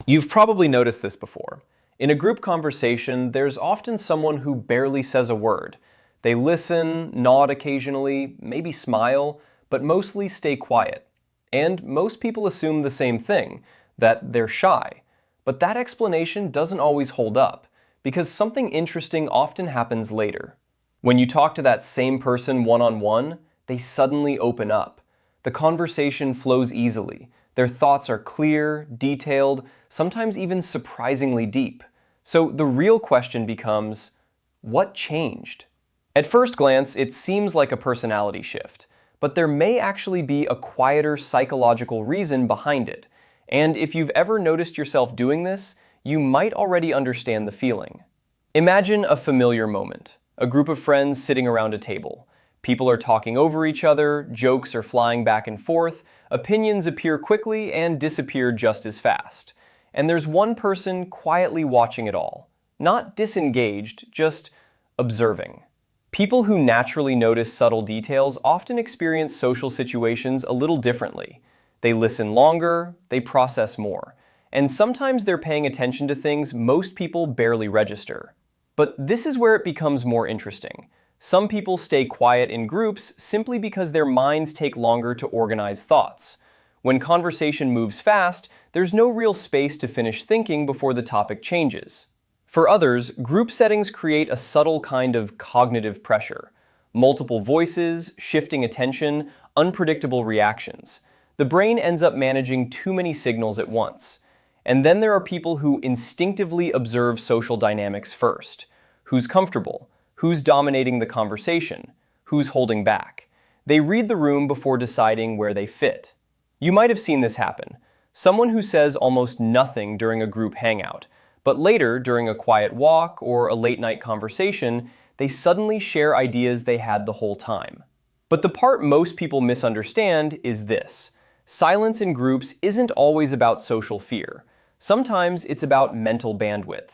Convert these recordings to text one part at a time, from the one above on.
You've probably noticed this before. In a group conversation, there's often someone who barely says a word. They listen, nod occasionally, maybe smile, but mostly stay quiet. And most people assume the same thing, that they're shy. But that explanation doesn't always hold up, because something interesting often happens later. When you talk to that same person one-on-one, they suddenly open up. The conversation flows easily. Their thoughts are clear, detailed, sometimes even surprisingly deep. So the real question becomes, what changed? At first glance, it seems like a personality shift, but there may actually be a quieter psychological reason behind it. And if you've ever noticed yourself doing this, you might already understand the feeling. Imagine a familiar moment. A group of friends sitting around a table. People are talking over each other, jokes are flying back and forth, opinions appear quickly and disappear just as fast. And there's one person quietly watching it all. Not disengaged, just observing. People who naturally notice subtle details often experience social situations a little differently. They listen longer, they process more, and sometimes they're paying attention to things most people barely register. But this is where it becomes more interesting. Some people stay quiet in groups simply because their minds take longer to organize thoughts. When conversation moves fast, there's no real space to finish thinking before the topic changes. For others, group settings create a subtle kind of cognitive pressure. Multiple voices, shifting attention, unpredictable reactions. The brain ends up managing too many signals at once. And then there are people who instinctively observe social dynamics first. Who's comfortable? Who's dominating the conversation? Who's holding back? They read the room before deciding where they fit. You might have seen this happen. Someone who says almost nothing during a group hangout, but later, during a quiet walk or a late-night conversation, they suddenly share ideas they had the whole time. But the part most people misunderstand is this. Silence in groups isn't always about social fear. Sometimes it's about mental bandwidth.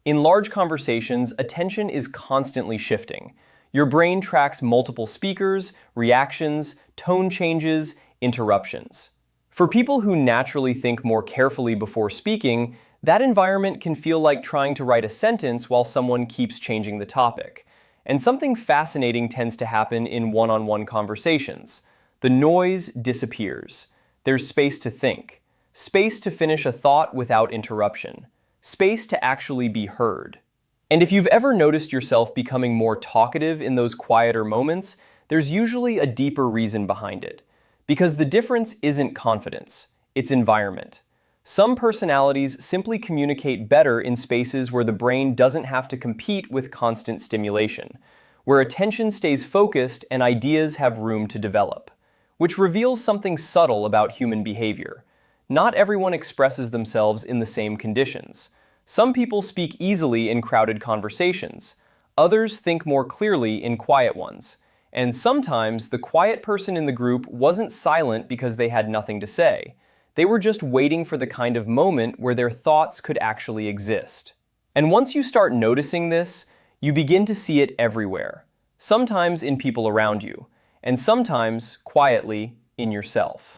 In large conversations, attention is constantly shifting. Your brain tracks multiple speakers, reactions, tone changes, interruptions. For people who naturally think more carefully before speaking, that environment can feel like trying to write a sentence while someone keeps changing the topic. And something fascinating tends to happen in one-on-one conversations. The noise disappears. There's space to think. Space to finish a thought without interruption. Space to actually be heard. And if you've ever noticed yourself becoming more talkative in those quieter moments, there's usually a deeper reason behind it. Because the difference isn't confidence, it's environment. Some personalities simply communicate better in spaces where the brain doesn't have to compete with constant stimulation, where attention stays focused and ideas have room to develop, which reveals something subtle about human behavior. Not everyone expresses themselves in the same conditions. Some people speak easily in crowded conversations. Others think more clearly in quiet ones. And sometimes the quiet person in the group wasn't silent because they had nothing to say. They were just waiting for the kind of moment where their thoughts could actually exist. And once you start noticing this, you begin to see it everywhere. Sometimes in people around you, and sometimes, quietly, in yourself.